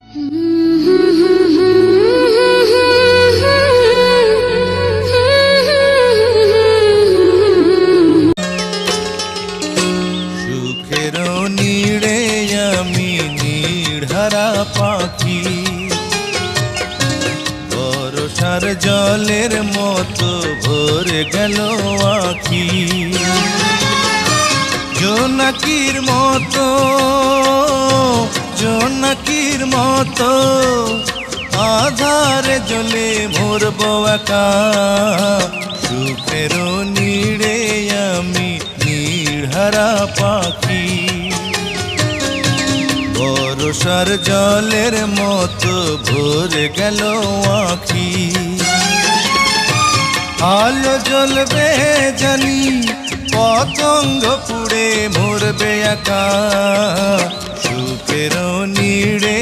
সুখের নীড়ে আমি নির্হারা পাখি, বর্ষার জলের মতো ভরে গেল আখি। জোনাকির মতো, জোনাকির মতো আধারে জ্বলে মরব একা। সুখের নীড়ে আমি নির্হারা পাখি, বর্ষার জলের মতো ভরে গেল আখি। আলো জ্বলবে জানি, পতঙ্গ পুড়ে মরবে একা। সুখের নীড়ে